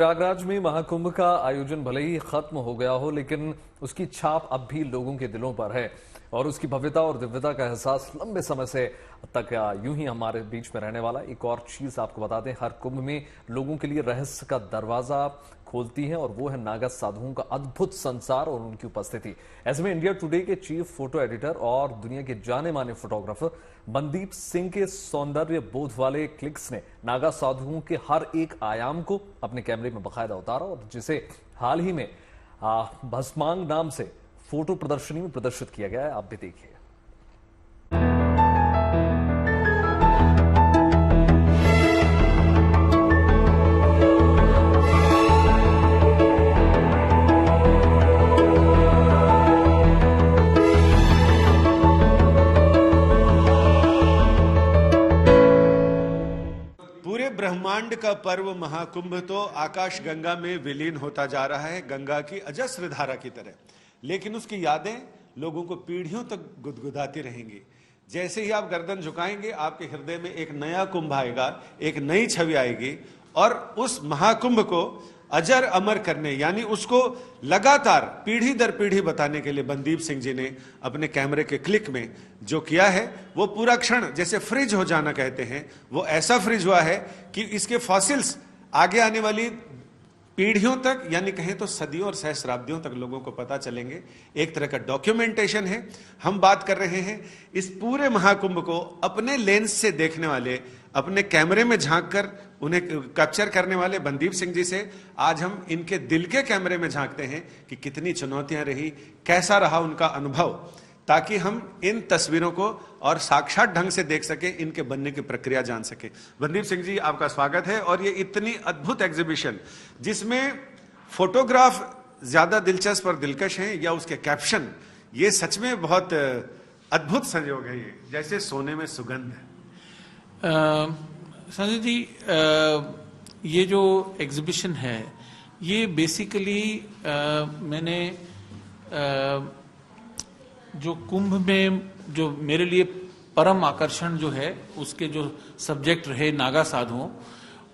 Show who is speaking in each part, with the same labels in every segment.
Speaker 1: प्रयागराज में महाकुंभ का आयोजन भले ही खत्म हो गया हो, लेकिन उसकी छाप अब भी लोगों के दिलों पर है और उसकी भव्यता और दिव्यता का एहसास लंबे समय से तक यूं ही हमारे बीच में रहने वाला। एक और चीज आपको बता दें, हर कुंभ में लोगों के लिए रहस्य का दरवाजा खोलती है और वो है नागा साधुओं का अद्भुत संसार और उनकी उपस्थिति। ऐसे में इंडिया टुडे के चीफ फोटो एडिटर और दुनिया के जाने माने फोटोग्राफर मनदीप सिंह के सौंदर्य बोध वाले क्लिक्स ने नागा साधुओं के हर एक आयाम को अपने कैमरे में बाकायदा उतारा और जिसे हाल ही में भस्मांग नाम से फोटो प्रदर्शनी में प्रदर्शित किया गया है। आप भी देखिए।
Speaker 2: पूरे ब्रह्मांड का पर्व महाकुंभ तो आकाश गंगा में विलीन होता जा रहा है, गंगा की अजस्र धारा की तरह, लेकिन उसकी यादें लोगों को पीढ़ियों तक गुदगुदाती रहेंगी। जैसे ही आप गर्दन झुकाएंगे, आपके हृदय में एक नया कुंभ आएगा, एक नई छवि आएगी और उस महाकुंभ को अजर अमर करने, यानी उसको लगातार पीढ़ी दर पीढ़ी बताने के लिए मनदीप सिंह जी ने अपने कैमरे के क्लिक में जो किया है, वो पूरा क्षण जैसे फ्रिज हो जाना कहते हैं, वो ऐसा फ्रिज हुआ है कि इसके फॉसिल्स आगे आने वाली पीढ़ियों तक, यानी कहें तो सदियों और सहस्राब्दियों तक लोगों को पता चलेंगे। एक तरह का डॉक्यूमेंटेशन है। हम बात कर रहे हैं इस पूरे महाकुंभ को अपने लेंस से देखने वाले, अपने कैमरे में झांककर उन्हें कैप्चर करने वाले मनदीप सिंह जी से आज हम इनके दिल के कैमरे में झांकते हैं कि कितनी चुनौतियां रही, कैसा रहा उनका अनुभव, ताकि हम इन तस्वीरों को और साक्षात ढंग से देख सके, इनके बनने की प्रक्रिया जान सके। मनदीप सिंह जी, आपका स्वागत है। और ये इतनी अद्भुत एग्जीबिशन जिसमें फोटोग्राफ ज्यादा दिलचस्प और दिलकश हैं या उसके कैप्शन, ये सच में बहुत अद्भुत संयोग है। ये जैसे सोने में सुगंध है।
Speaker 3: संजय जी, ये जो एग्जीबिशन है ये बेसिकली मैंने जो कुंभ में जो मेरे लिए परम आकर्षण जो है, उसके जो सब्जेक्ट रहे नागा साधुओं,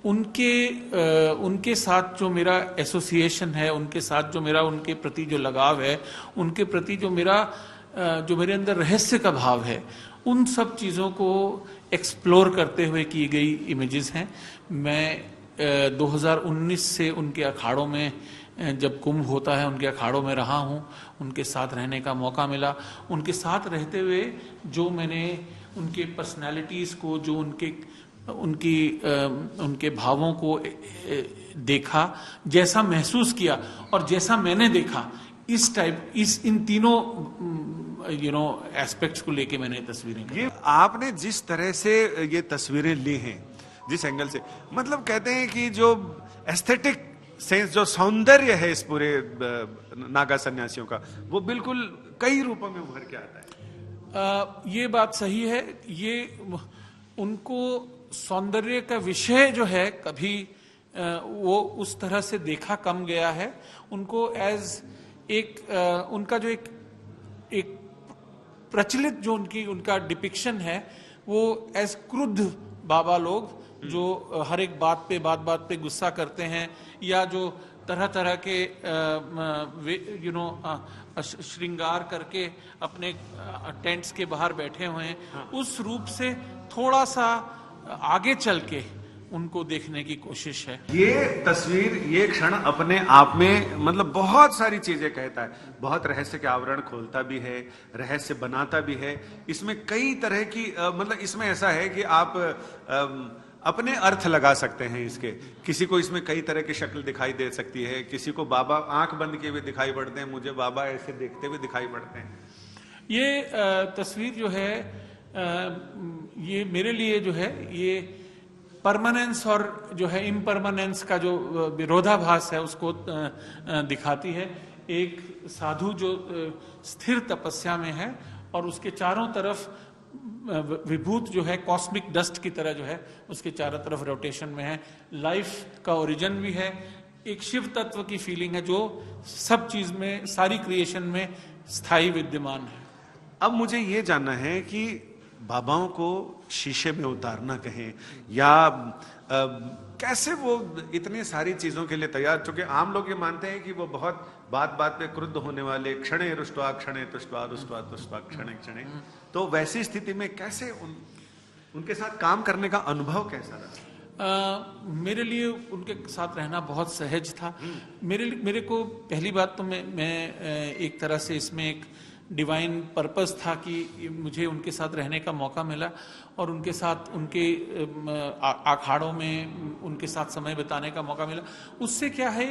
Speaker 3: उनके साथ जो मेरा एसोसिएशन है, उनके साथ जो मेरा उनके प्रति जो लगाव है, उनके प्रति जो मेरे अंदर रहस्य का भाव है, उन सब चीज़ों को एक्सप्लोर करते हुए की गई इमेजेस हैं। मैं 2019 से उनके अखाड़ों में, जब कुंभ होता है उनके अखाड़ों में रहा हूँ, उनके साथ रहने का मौका मिला। उनके साथ रहते हुए जो मैंने उनके पर्सनालिटीज़ को, जो उनके भावों को देखा, जैसा महसूस किया और जैसा मैंने देखा, इन तीनों एस्पेक्ट्स को लेके मैंने तस्वीरें की।
Speaker 2: ये आपने जिस तरह से ये तस्वीरें ली हैं, जिस एंगल से, मतलब कहते हैं कि जो एस्थेटिक सेंस, जो सौंदर्य है इस पूरे नागा सन्यासियों का, वो बिल्कुल कई रूपों में उभर के आता है।
Speaker 3: ये बात सही है। ये उनको सौंदर्य का विषय जो है कभी वो उस तरह से देखा कम गया है। उनको एज उनका जो एक प्रचलित जो उनका डिपिक्शन है, वो एज क्रुद्ध बाबा लोग जो हर एक बात पे गुस्सा करते हैं, या जो तरह तरह के श्रृंगार करके अपने टेंट्स के बाहर बैठे हुए हैं, उस रूप से थोड़ा सा आगे चल के उनको देखने की कोशिश है।
Speaker 2: ये तस्वीर, ये क्षण अपने आप में मतलब बहुत सारी चीजें कहता है, बहुत रहस्य के आवरण खोलता भी है, रहस्य बनाता भी है। इसमें कई तरह की मतलब इसमें ऐसा है कि आप अपने अर्थ लगा सकते हैं इसके। किसी को इसमें कई तरह की शक्ल दिखाई दे सकती है, किसी को बाबा आंख बंद किए हुए दिखाई पड़ते हैं, मुझे बाबा ऐसे देखते हुए दिखाई पड़ते हैं।
Speaker 3: ये तस्वीर जो है, ये मेरे लिए जो है, ये परमानेंस और जो है इम्परमानेंस का जो विरोधाभास है उसको दिखाती है। एक साधु जो स्थिर तपस्या में है और उसके चारों तरफ विभूत जो है कॉस्मिक डस्ट की तरह जो है उसके चारों तरफ रोटेशन में है। लाइफ का ओरिजिन भी है, एक शिव तत्व की फीलिंग है जो सब चीज में, सारी क्रिएशन में स्थायी विद्यमान है।
Speaker 2: अब मुझे ये जानना है कि बाबाओं को शीशे में उतारना कहें या कैसे वो इतनी सारी चीजों के लिए तैयार, चूंकि आम लोग ये मानते हैं कि वो बहुत बात बात पे क्रुद्ध होने वाले, क्षणे रुष्टवा क्षणे तुष्टवा रुष्टवा तुष्टवा क्षणे क्षणे, तो वैसी स्थिति में कैसे उनके साथ काम करने का अनुभव कैसा रहा?
Speaker 3: मेरे लिए उनके साथ रहना बहुत सहज था। मेरे को पहली बात तो मैं एक तरह से इसमें एक डिवाइन पर्पस था कि मुझे उनके साथ रहने का मौका मिला और उनके साथ उनके अखाड़ों में उनके साथ समय बिताने का मौका मिला। उससे क्या है,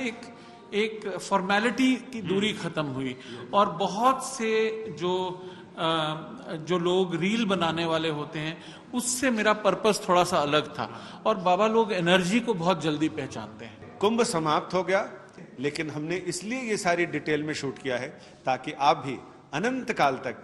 Speaker 3: एक फॉर्मेलिटी की दूरी खत्म हुई और बहुत से जो लोग रील बनाने वाले होते हैं उससे मेरा पर्पस थोड़ा सा अलग था और बाबा लोग एनर्जी को बहुत जल्दी पहचानते हैं।
Speaker 2: कुंभ समाप्त हो गया, लेकिन हमने इसलिए ये सारी डिटेल में शूट किया है ताकि आप भी अनंत काल तक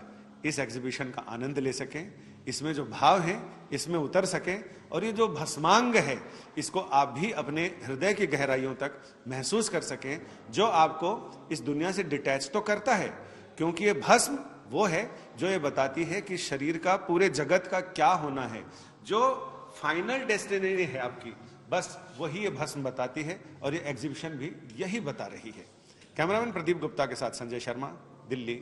Speaker 2: इस एग्जीबिशन का आनंद ले सकें, इसमें जो भाव है इसमें उतर सकें और ये जो भस्मांग है इसको आप भी अपने हृदय की गहराइयों तक महसूस कर सकें, जो आपको इस दुनिया से डिटैच तो करता है, क्योंकि ये भस्म वो है जो ये बताती है कि शरीर का, पूरे जगत का क्या होना है, जो फाइनल डेस्टिनी है आपकी, बस वही ये भस्म बताती है और ये एग्जीबिशन भी यही बता रही है। कैमरामैन प्रदीप गुप्ता के साथ संजय शर्मा, दिल्ली।